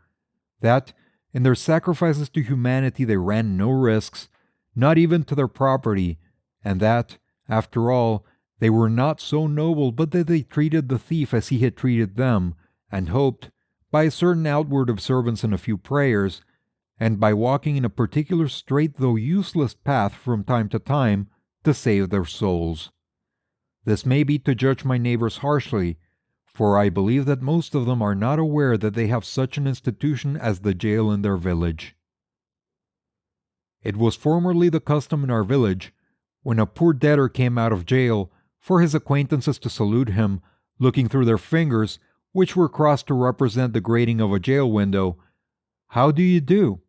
that in their sacrifices to humanity they ran no risks, not even to their property, and that, after all, they were not so noble but that they treated the thief as he had treated them, and hoped, by a certain outward observance and a few prayers, and by walking in a particular straight though useless path from time to time, to save their souls. This may be to judge my neighbors harshly, for I believe that most of them are not aware that they have such an institution as the jail in their village. It was formerly the custom in our village, when a poor debtor came out of jail, for his acquaintances to salute him, looking through their fingers, which were crossed to represent the grating of a jail window. "How do you do?"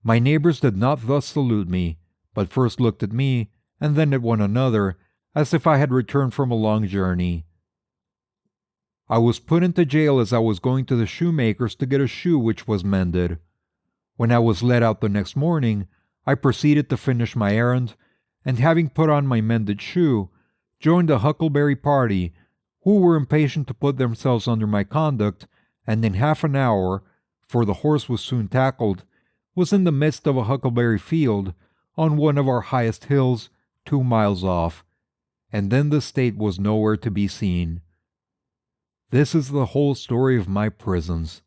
My neighbors did not thus salute me, but first looked at me, and then at one another, as if I had returned from a long journey. I was put into jail as I was going to the shoemaker's to get a shoe which was mended. When I was let out the next morning, I proceeded to finish my errand, and having put on my mended shoe, joined a huckleberry party, who were impatient to put themselves under my conduct, and in half an hour, for the horse was soon tackled, was in the midst of a huckleberry field, on one of our highest hills, 2 miles off, and then the state was nowhere to be seen. This is the whole story of my prisons.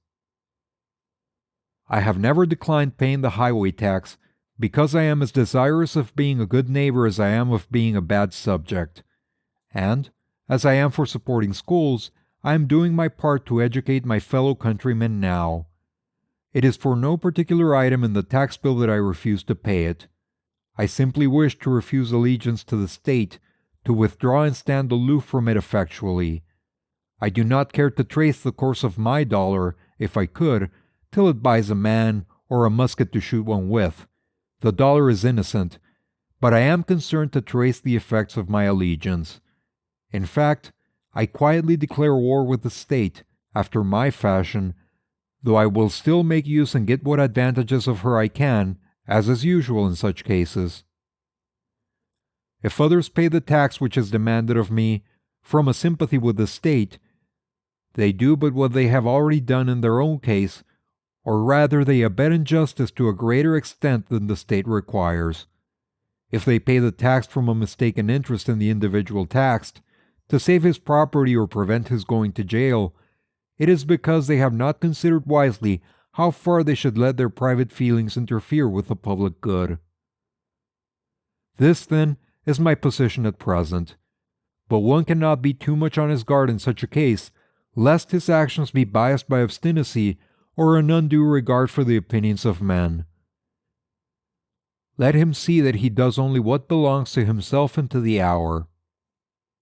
I have never declined paying the highway tax, because I am as desirous of being a good neighbor as I am of being a bad subject. And, as I am for supporting schools, I am doing my part to educate my fellow countrymen now. It is for no particular item in the tax bill that I refuse to pay it. I simply wish to refuse allegiance to the state, to withdraw and stand aloof from it effectually. I do not care to trace the course of my dollar, if I could, till it buys a man or a musket to shoot one with. The dollar is innocent, but I am concerned to trace the effects of my allegiance. In fact, I quietly declare war with the state, after my fashion, though I will still make use and get what advantages of her I can, as is usual in such cases. If others pay the tax which is demanded of me, from a sympathy with the state, they do but what they have already done in their own case, or rather they abet injustice to a greater extent than the state requires. If they pay the tax from a mistaken interest in the individual taxed, to save his property or prevent his going to jail, it is because they have not considered wisely how far they should let their private feelings interfere with the public good. This, then, is my position at present. But one cannot be too much on his guard in such a case, lest his actions be biased by obstinacy or an undue regard for the opinions of men. Let him see that he does only what belongs to himself and to the hour.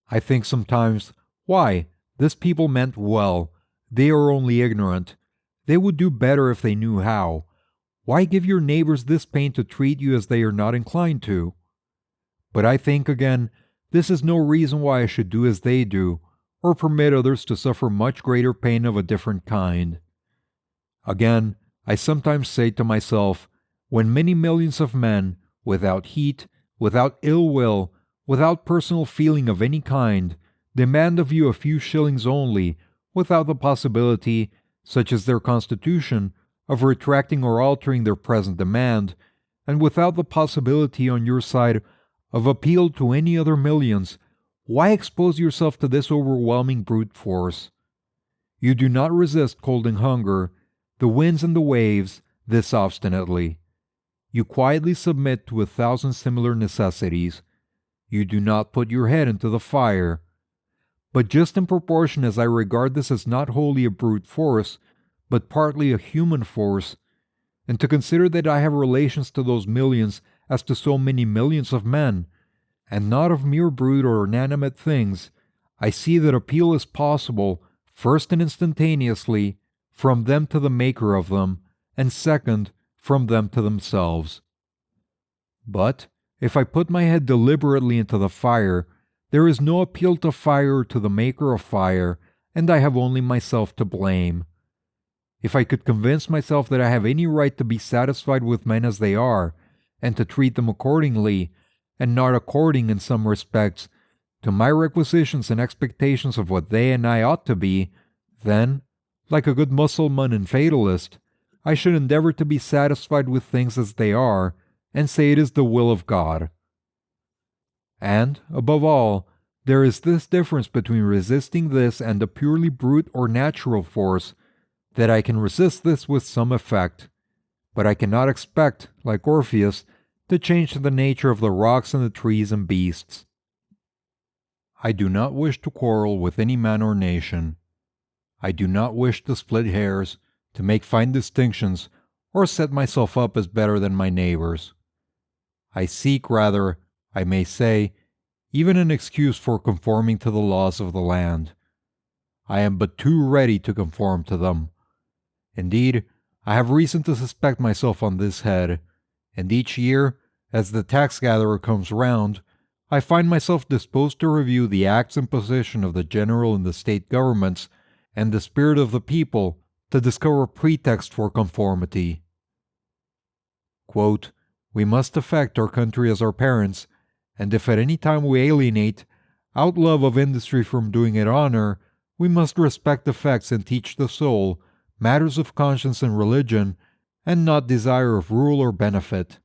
I think sometimes, why, this people meant well. They are only ignorant. They would do better if they knew how. Why give your neighbors this pain to treat you as they are not inclined to? But I think again, this is no reason why I should do as they do, or permit others to suffer much greater pain of a different kind. Again, I sometimes say to myself, when many millions of men, without heat, without ill will, without personal feeling of any kind, demand of you a few shillings only, without the possibility, such is their constitution, of retracting or altering their present demand, and without the possibility on your side of appeal to any other millions, why expose yourself to this overwhelming brute force? You do not resist cold and hunger, the winds and the waves, this obstinately. You quietly submit to 1,000 similar necessities. You do not put your head into the fire. But just in proportion as I regard this as not wholly a brute force, but partly a human force, and to consider that I have relations to those millions as to so many millions of men, and not of mere brute or inanimate things, I see that appeal is possible, first and instantaneously, from them to the maker of them, and second, from them to themselves. But, if I put my head deliberately into the fire, there is no appeal to fire or to the maker of fire, and I have only myself to blame. If I could convince myself that I have any right to be satisfied with men as they are, and to treat them accordingly, and not according, in some respects, to my requisitions and expectations of what they and I ought to be, then, Like a good Mussulman and fatalist, I should endeavor to be satisfied with things as they are, and say it is the will of God. And, above all, there is this difference between resisting this and a purely brute or natural force, that I can resist this with some effect, but I cannot expect, like Orpheus, to change the nature of the rocks and the trees and beasts. I do not wish to quarrel with any man or nation. I do not wish to split hairs, to make fine distinctions, or set myself up as better than my neighbors. I seek rather, I may say, even an excuse for conforming to the laws of the land. I am but too ready to conform to them. Indeed, I have reason to suspect myself on this head, and each year, as the tax-gatherer comes round, I find myself disposed to review the acts and position of the general and the state governments, and the spirit of the people, to discover a pretext for conformity. Quote, "We must affect our country as our parents, and if at any time we alienate, out love of industry from doing it honor, we must respect effects and teach the soul, matters of conscience and religion, and not desire of rule or benefit."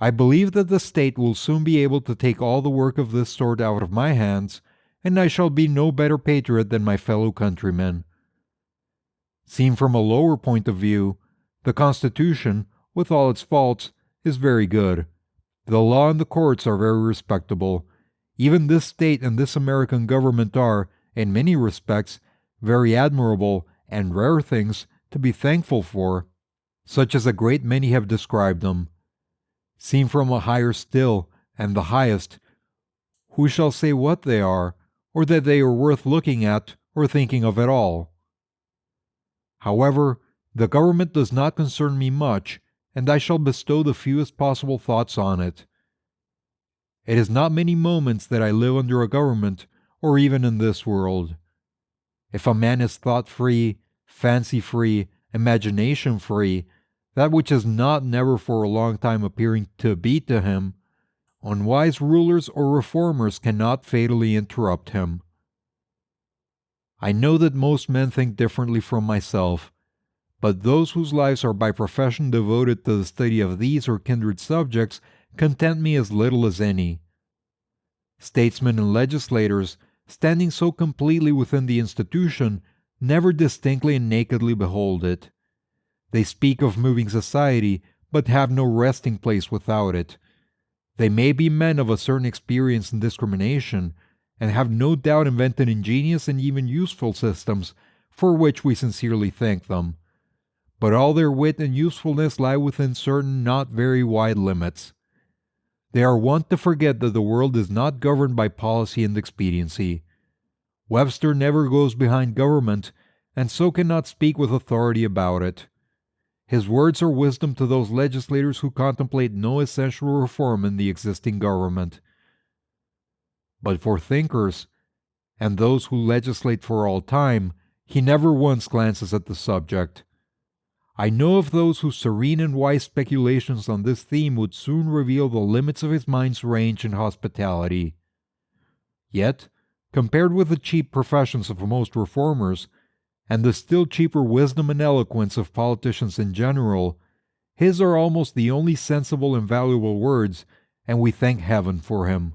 I believe that the state will soon be able to take all the work of this sort out of my hands, and I shall be no better patriot than my fellow countrymen. Seen from a lower point of view, the Constitution, with all its faults, is very good. The law and the courts are very respectable. Even this state and this American government are, in many respects, very admirable and rare things to be thankful for, such as a great many have described them. Seen from a higher still, and the highest, who shall say what they are, or that they are worth looking at or thinking of at all? However, the government does not concern me much, and I shall bestow the fewest possible thoughts on it. It is not many moments that I live under a government, or even in this world. If a man is thought-free, fancy-free, imagination-free, that which is not never for a long time appearing to be to him, unwise rulers or reformers cannot fatally interrupt him. I know that most men think differently from myself, but those whose lives are by profession devoted to the study of these or kindred subjects content me as little as any. Statesmen and legislators, standing so completely within the institution, never distinctly and nakedly behold it. They speak of moving society, but have no resting place without it. They may be men of a certain experience and discrimination, and have no doubt invented ingenious and even useful systems, for which we sincerely thank them. But all their wit and usefulness lie within certain not very wide limits. They are wont to forget that the world is not governed by policy and expediency. Webster never goes behind government, and so cannot speak with authority about it. His words are wisdom to those legislators who contemplate no essential reform in the existing government. But for thinkers, and those who legislate for all time, he never once glances at the subject. I know of those whose serene and wise speculations on this theme would soon reveal the limits of his mind's range and hospitality. Yet, compared with the cheap professions of most reformers, and the still cheaper wisdom and eloquence of politicians in general, his are almost the only sensible and valuable words, and we thank heaven for him.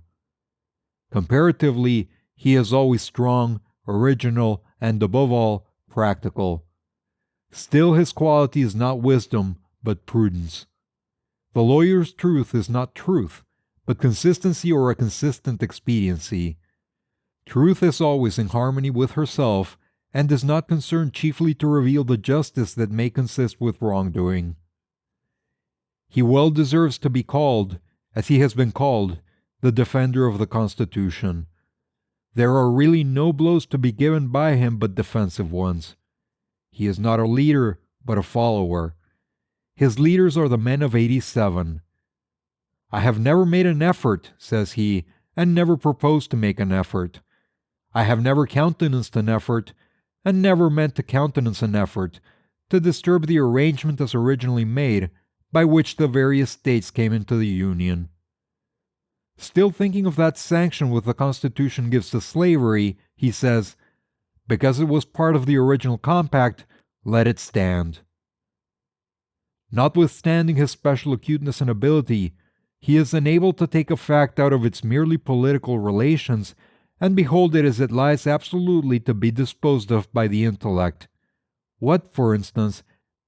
Comparatively, he is always strong, original, and above all, practical. Still his quality is not wisdom, but prudence. The lawyer's truth is not truth, but consistency or a consistent expediency. Truth is always in harmony with herself, and is not concerned chiefly to reveal the justice that may consist with wrongdoing. He well deserves to be called, as he has been called, the defender of the Constitution. There are really no blows to be given by him but defensive ones. He is not a leader, but a follower. His leaders are the men of '87. "I have never made an effort," says he, "and never proposed to make an effort. I have never countenanced an effort, and never meant to countenance an effort, to disturb the arrangement as originally made, by which the various states came into the Union." Still thinking of that sanction which the Constitution gives to slavery, he says, Because it was part of the original compact, let it stand. Notwithstanding his special acuteness and ability, he is unable to take a fact out of its merely political relations and behold it as it lies absolutely to be disposed of by the intellect. What, for instance,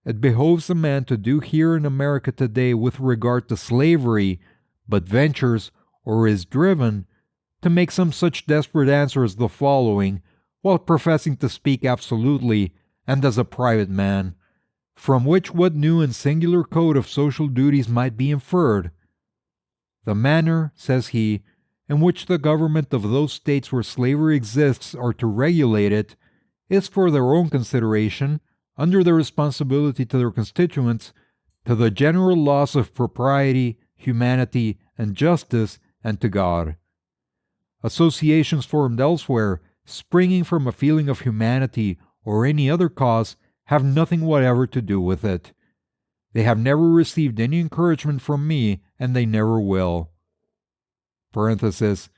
it behoves a man to do here in America today with regard to slavery, but ventures, or is driven, to make some such desperate answer as the following, while professing to speak absolutely, and as a private man, from which what new and singular code of social duties might be inferred? The manner, says he, in which the government of those states where slavery exists are to regulate it, is for their own consideration, under their responsibility to their constituents, to the general laws of propriety, humanity, and justice, and to God. Associations formed elsewhere, springing from a feeling of humanity or any other cause, have nothing whatever to do with it. They have never received any encouragement from me, and they never will. Parenthesis.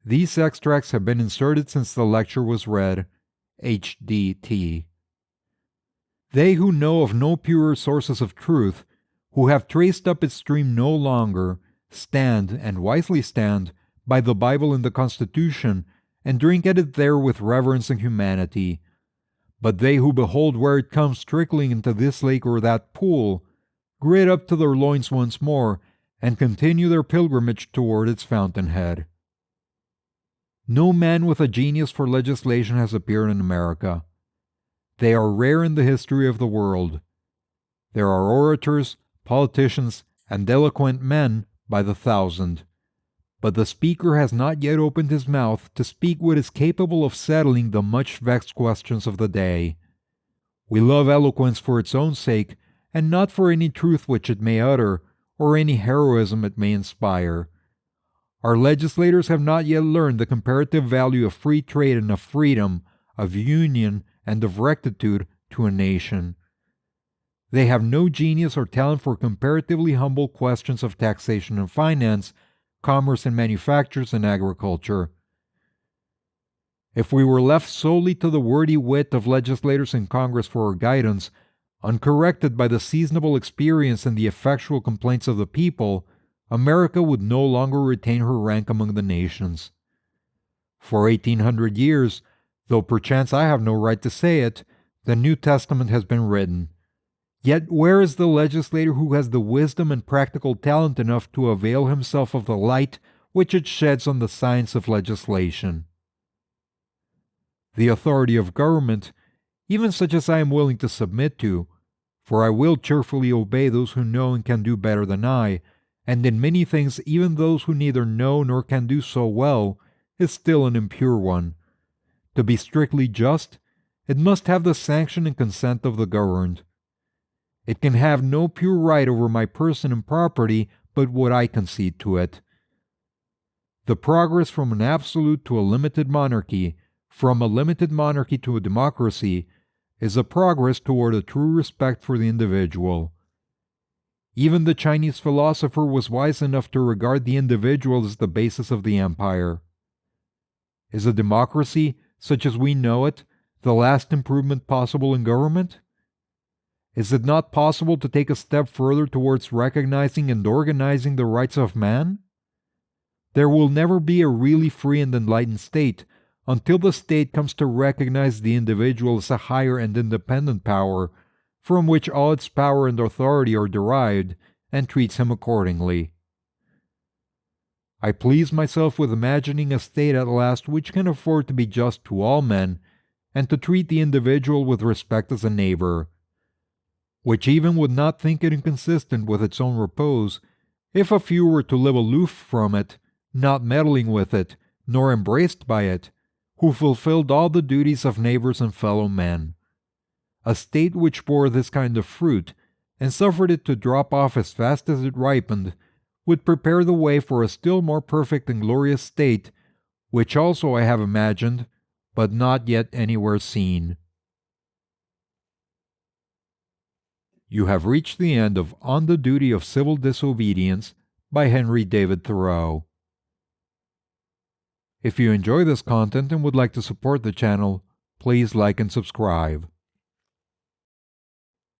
These extracts have been inserted since the lecture was read. H.D.T. They who know of no purer sources of truth, who have traced up its stream no longer, stand, and wisely stand, by the Bible and the Constitution, and drink at it there with reverence and humanity. But they who behold where it comes trickling into this lake or that pool, gird up to their loins once more, and continue their pilgrimage toward its fountainhead. No man with a genius for legislation has appeared in America. They are rare in the history of the world. There are orators, politicians, and eloquent men by the thousand. But the speaker has not yet opened his mouth to speak what is capable of settling the much vexed questions of the day. We love eloquence for its own sake, and not for any truth which it may utter, or any heroism it may inspire. Our legislators have not yet learned the comparative value of free trade and of freedom, of union, and of rectitude to a nation. They have no genius or talent for comparatively humble questions of taxation and finance, commerce and manufactures and agriculture. If we were left solely to the wordy wit of legislators in Congress for our guidance, uncorrected by the seasonable experience and the effectual complaints of the people, America would no longer retain her rank among the nations. For 1800 years, though perchance I have no right to say it, the New Testament has been written. Yet where is the legislator who has the wisdom and practical talent enough to avail himself of the light which it sheds on the science of legislation? The authority of government, even such as I am willing to submit to, for I will cheerfully obey those who know and can do better than I, and in many things even those who neither know nor can do so well, is still an impure one. To be strictly just, it must have the sanction and consent of the governed. It can have no pure right over my person and property but what I concede to it. The progress from an absolute to a limited monarchy, from a limited monarchy to a democracy, is a progress toward a true respect for the individual. Even the Chinese philosopher was wise enough to regard the individual as the basis of the empire. Is a democracy, such as we know it, the last improvement possible in government? Is it not possible to take a step further towards recognizing and organizing the rights of man? There will never be a really free and enlightened state until the state comes to recognize the individual as a higher and independent power, from which all its power and authority are derived, and treats him accordingly. I please myself with imagining a state at last which can afford to be just to all men, and to treat the individual with respect as a neighbor, which even would not think it inconsistent with its own repose, if a few were to live aloof from it, not meddling with it, nor embraced by it, who fulfilled all the duties of neighbors and fellow men. A state which bore this kind of fruit, and suffered it to drop off as fast as it ripened, would prepare the way for a still more perfect and glorious state, which also I have imagined, but not yet anywhere seen. You have reached the end of On the Duty of Civil Disobedience by Henry David Thoreau. If you enjoy this content and would like to support the channel, please please like and subscribe.